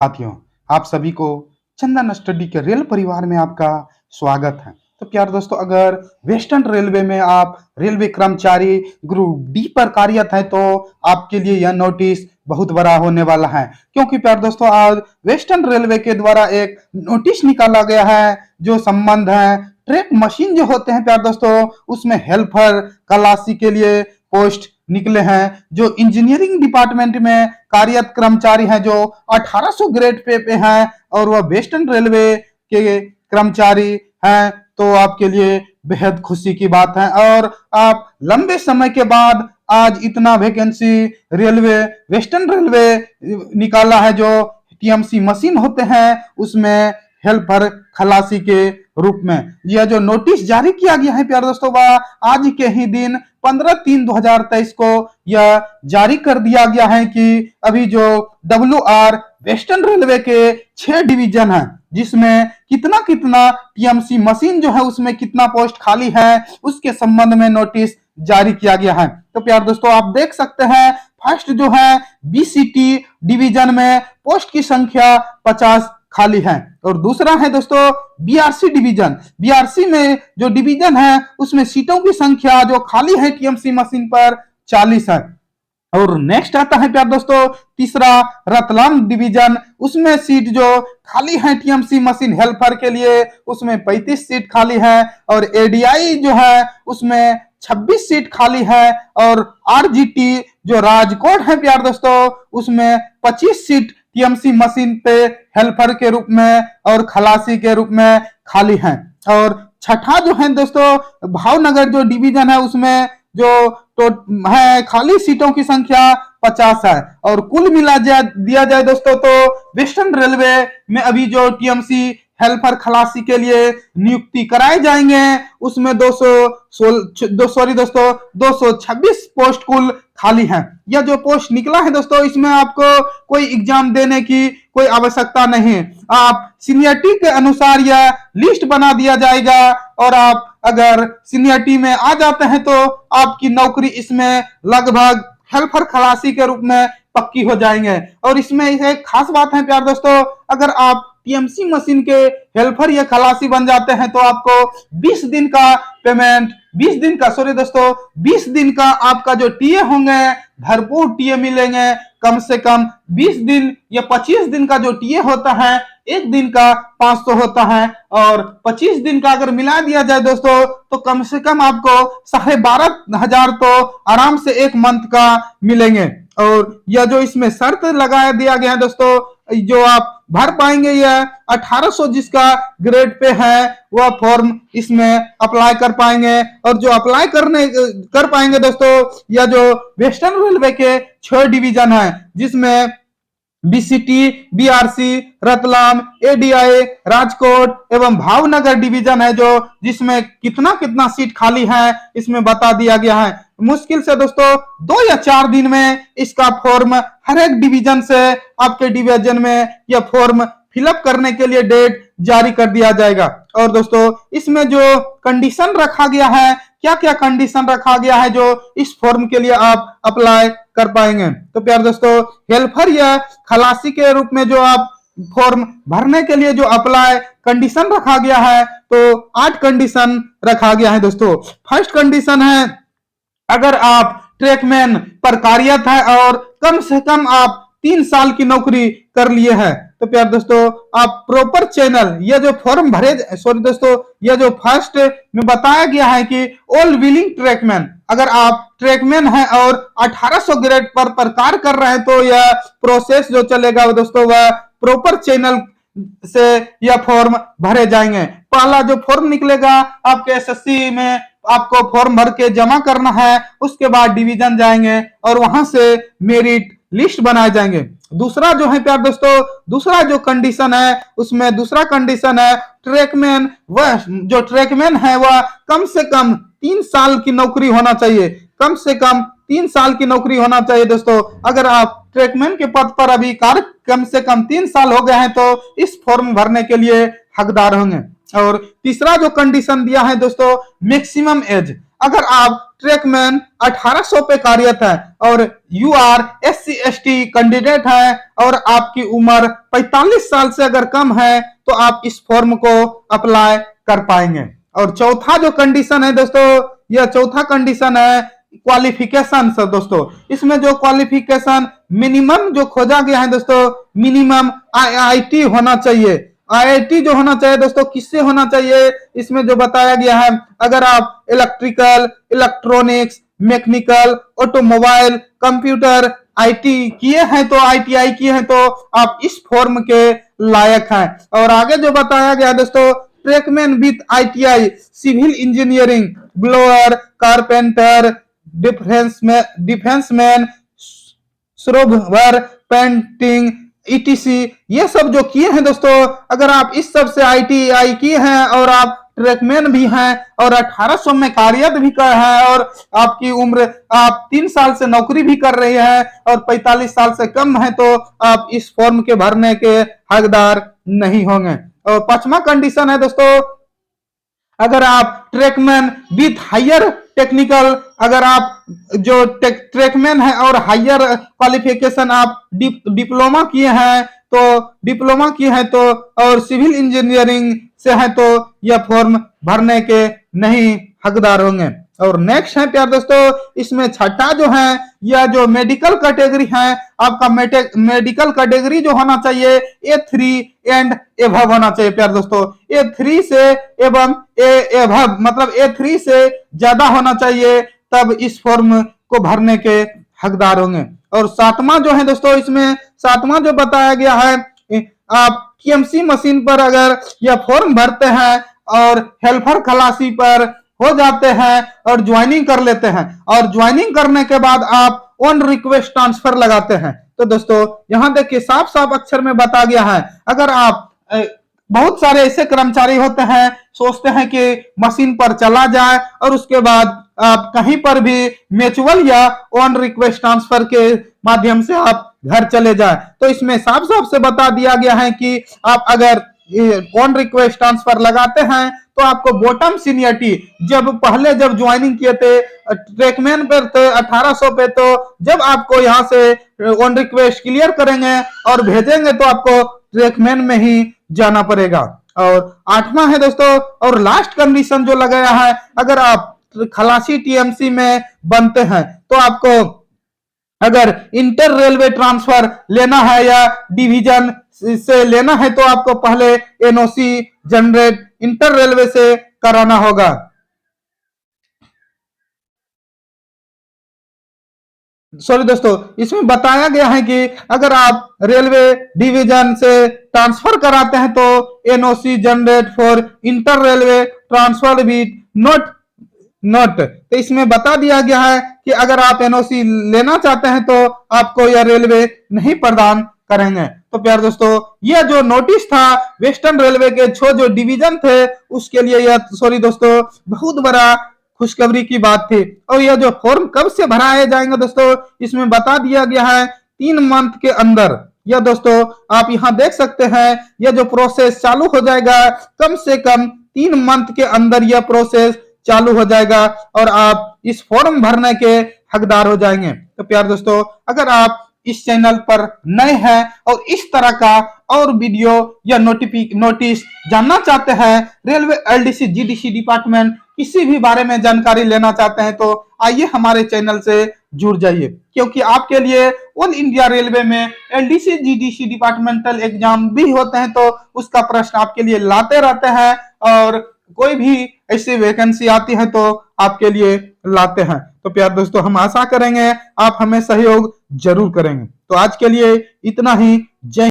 साथियों, आप सभी को चंदन स्टडी के रेल परिवार में आपका स्वागत है। तो प्यारे दोस्तों, अगर वेस्टर्न रेलवे में आप रेलवे कर्मचारी ग्रुप डी पर कार्यरत हैं तो आपके लिए यह नोटिस बहुत बड़ा होने वाला है, क्योंकि प्यारे दोस्तों आज वेस्टर्न रेलवे के द्वारा एक नोटिस निकाला गया है जो संबंध है ट्रैक मशीन जो होते हैं प्यारे दोस्तों, उसमें हेल्पर खलासी के लिए पोस्ट निकले हैं। जो इंजीनियरिंग डिपार्टमेंट में कार्यरत कर्मचारी हैं जो 1800 ग्रेड पे हैं और वह वेस्टर्न रेलवे के कर्मचारी हैं, तो आपके लिए बेहद खुशी की बात है। और आप लंबे समय के बाद आज इतना वैकेंसी रेलवे वेस्टर्न रेलवे निकाला है जो टीएमसी मशीन होते हैं उसमें हेल्पर खलासी के रूप में। यह जो नोटिस जारी किया गया है प्यारे दोस्तों, वह आज के ही दिन 15/3/2023 को यह जारी कर दिया गया है कि अभी जो WR वेस्टर्न रेलवे के 6 डिवीजन है जिसमें कितना कितना टीएमसी मशीन जो है उसमें कितना पोस्ट खाली है उसके संबंध में नोटिस जारी किया गया है। तो प्यारे दोस्तों आप देख सकते हैं फर्स्ट जो है बीसीटी डिवीजन में पोस्ट की संख्या 50 खाली है और दूसरा है दोस्तों बीआरसी डिवीजन। बीआरसी में जो डिवीजन है उसमें सीटों की संख्या जो खाली है टीएमसी मशीन पर 40 है। और नेक्स्ट आता है प्यारे दोस्तों तीसरा रतलाम डिवीजन, उसमें सीट जो खाली है टीएमसी मशीन हेल्पर के लिए उसमें 35 सीट खाली है और एडीआई जो है उसमें 26 सीट खाली है और आरजीटी जो राजकोट है प्यारे दोस्तों उसमें 25 सीट टीएमसी मशीन पे हेल्पर के रूप में और खलासी के रूप में खाली है। और छठा जो है दोस्तों भावनगर जो डिवीजन है उसमें जो तो है खाली सीटों की संख्या 50 है और कुल मिला दिया जाए दोस्तों तो वेस्टर्न रेलवे में अभी जो टीएमसी हेल्पर खलासी के लिए नियुक्ति कराए जाएंगे उसमें 226 पोस्ट कुल खाली हैं। यह जो पोस्ट निकला है दोस्तों इसमें आपको कोई एग्जाम देने की कोई आवश्यकता नहीं, आप सीनियरिटी के अनुसार यह लिस्ट बना दिया जाएगा और आप अगर सीनियरिटी में आ जाते हैं तो आपकी नौकरी इसमें लगभग हेल्पर खलासी के रूप में पक्की हो जाएंगे। और इसमें एक खास बात है प्यारे दोस्तों, अगर आप टीएमसी मशीन के हेल्पर या खलासी बन जाते हैं तो आपको 20 दिन का पेमेंट 20 दिन का आपका जो टीए होंगे भरपूर टीए मिलेंगे। कम से कम 20 दिन या 25 दिन का जो टीए होता है एक दिन का 500 होता है और 25 दिन का अगर मिला दिया जाए दोस्तों तो कम से कम आपको 12,500 तो आराम से एक मंथ का मिलेंगे। और यह जो इसमें शर्त लगाया दिया गया है दोस्तों, जो आप भर पाएंगे यह 1800 जिसका ग्रेड पे है वह फॉर्म इसमें अप्लाई कर पाएंगे। और जो अप्लाई कर पाएंगे दोस्तों यह जो वेस्टर्न रेलवे के 6 डिवीजन है जिसमें BCT, BRC, Ratlam, ADI, Rajkot एवं भावनगर डिवीजन है जो जिसमें कितना कितना सीट खाली है इसमें बता दिया गया है। मुश्किल से दोस्तों 2 या 4 दिन में इसका फॉर्म हर एक डिवीजन से आपके डिवीजन में यह फॉर्म फिलअप करने के लिए डेट जारी कर दिया जाएगा। और दोस्तों इसमें जो कंडीशन रखा गया है, क्या क्या कंडीशन रखा गया है जो इस फॉर्म के लिए आप अप्लाई कर पाएंगे। तो प्यारे दोस्तों हेल्पर या खलासी के रूप में जो आप फॉर्म भरने के लिए जो अप्लाई कंडीशन रखा गया है तो 8 कंडीशन रखा गया है दोस्तों। फर्स्ट कंडीशन है अगर आप ट्रैकमैन पर कार्यरत है और कम से कम आप 3 साल की नौकरी कर लिए हैं तो प्यारे दोस्तों आप प्रॉपर चैनल यह जो फॉर्म भरे दोस्तों यह जो फर्स्ट में बताया गया है कि ऑल विलिंग ट्रैकमैन, अगर आप ट्रैकमैन हैं और 1800 ग्रेड पर कार्य कर रहे हैं तो यह प्रोसेस जो चलेगा दोस्तों वह प्रॉपर चैनल से यह फॉर्म भरे जाएंगे। पहला जो फॉर्म निकलेगा आपके एसएससी में आपको फॉर्म भर के जमा करना है, उसके बाद डिवीजन जाएंगे और वहां से मेरिट लिस्ट बनाए जाएंगे। दूसरा जो है प्यार दोस्तों दूसरा जो कंडीशन है उसमें दूसरा कंडीशन है ट्रैकमैन, वह जो ट्रैकमैन है वह कम से कम 3 साल की नौकरी होना चाहिए, कम से कम 3 साल की नौकरी होना चाहिए दोस्तों। अगर आप ट्रैकमैन के पद पर अभी कार्य कम से कम 3 साल हो गए हैं तो इस फॉर्म भरने के लिए हकदार होंगे। और तीसरा जो कंडीशन दिया है दोस्तों मैक्सिमम एज, अगर आप ट्रैकमैन 1800 पे कार्यरत है और यू आर SC/ST कैंडिडेट है और आपकी उम्र 45 साल से अगर कम है तो आप इस फॉर्म को अप्लाई कर पाएंगे। और चौथा जो कंडीशन है दोस्तों, यह चौथा कंडीशन है क्वालिफिकेशन से दोस्तों। इसमें जो क्वालिफिकेशन मिनिमम जो खोजा गया है दोस्तों, मिनिमम IIT होना चाहिए। IIT जो होना चाहिए दोस्तों, किससे होना चाहिए, इसमें जो बताया गया है, अगर आप electrical, electronics, mechanical, automobile, computer IT किए हैं तो ITI किए हैं तो आप इस फॉर्म के लायक हैं। और आगे जो बताया गया दोस्तों, trackman with ITI civil engineering, blower, carpenter, defenceman, श्रोवर, पेंटिंग, ETC, ये सब जो किए हैं दोस्तों, अगर आप इस सब से ITI किए हैं और आप ट्रैकमैन भी हैं और 1800 में कार्यरत भी कर है और आपकी उम्र आप 3 साल से नौकरी भी कर रही है और 45 साल से कम है तो आप इस फॉर्म के भरने के हकदार नहीं होंगे। और पांचवा कंडीशन है दोस्तों, अगर आप ट्रैकमैन विथ हायर टेक्निकल, अगर आप जो ट्रैकमैन है और हायर क्वालिफिकेशन आप डिप्लोमा किए हैं तो और सिविल इंजीनियरिंग से है तो यह फॉर्म भरने के नहीं हकदार होंगे। और नेक्स्ट है प्यार दोस्तों, इसमें छठा जो है, यह जो मेडिकल कैटेगरी है, आपका मेडिकल कैटेगरी जो होना चाहिए A3 एंड एबव होना चाहिए प्यार दोस्तों। A3 से एवं एबव मतलब A3 से ज्यादा होना चाहिए, तब इस फॉर्म को भरने के हकदार होंगे। और सातवां जो है दोस्तों, इसमें सातवां जो बताया गया है, आप TMC मशीन पर अगर यह फॉर्म भरते हैं और हेल्पर खलासी पर हो जाते हैं और ज्वाइनिंग कर लेते हैं और ज्वाइनिंग करने के बाद आप ऑन रिक्वेस्ट ट्रांसफर लगाते हैं, तो दोस्तों यहां देखिए साफ साफ अक्षर में बता गया है, अगर आप बहुत सारे ऐसे कर्मचारी होते हैं, सोचते हैं कि मशीन पर चला जाए और उसके बाद आप कहीं पर भी म्यूचुअल या ऑन रिक्वेस्ट ट्रांसफर के माध्यम से आप घर चले जाए, तो इसमें साफ साफ से बता दिया गया है कि आप अगर ऑन रिक्वेस्ट ट्रांसफर लगाते हैं तो आपको बॉटम सीनियरिटी, जब ज्वाइनिंग किए थे ट्रैकमैन पर थे 1800 पे, तो जब आपको यहां से ऑन रिक्वेस्ट क्लियर करेंगे और भेजेंगे तो आपको ट्रैकमैन में ही जाना पड़ेगा। और आठवां है दोस्तों और लास्ट कंडीशन जो लगाया है, अगर आप खलासी TMC में बनते हैं तो आपको अगर इंटर रेलवे ट्रांसफर लेना है या डिवीजन से लेना है तो आपको पहले NOC जनरेट इंटर रेलवे से कराना होगा। सॉरी दोस्तों, इसमें बताया गया है कि अगर आप रेलवे डिवीजन से ट्रांसफर कराते हैं तो NOC generate for inter railway transfer with not, तो इसमें बता दिया गया है कि अगर आप NOC लेना चाहते हैं तो आपको यह रेलवे नहीं प्रदान करेंगे। तो प्यार दोस्तों, यह जो नोटिस था वेस्टर्न रेलवे के 6 जो डिवीजन थे उसके लिए यह सॉरी दोस्तों बहुत बड़ा खुशखबरी की बात थी। और यह जो फॉर्म कब से भराए जाएंगे दोस्तों, इसमें बता दिया गया है 3 मंथ के अंदर। यह दोस्तों आप यहां देख सकते हैं, यह जो प्रोसेस चालू हो जाएगा कम से कम 3 मंथ के अंदर यह प्रोसेस चालू हो जाएगा और आप इस फॉर्म भरने के हकदार हो जाएंगे। तो प्यार दोस्तों, अगर आप इस चैनल पर नए हैं और इस तरह का और वीडियो या नोटिस जानना चाहते हैं, रेलवे LDC GDC डिपार्टमेंट किसी भी बारे में जानकारी लेना चाहते हैं, तो आइए हमारे चैनल से जुड़ जाइए, क्योंकि आपके लिए ऑल इंडिया रेलवे में LDC GDC डिपार्टमेंटल एग्जाम भी होते हैं, तो उसका प्रश्न आपके लिए लाते रहते हैं और कोई भी ऐसी वैकेंसी आती है तो आपके लिए लाते हैं। तो प्यार दोस्तों, हम आशा करेंगे आप हमें सहयोग जरूर करेंगे। तो आज के लिए इतना ही। जय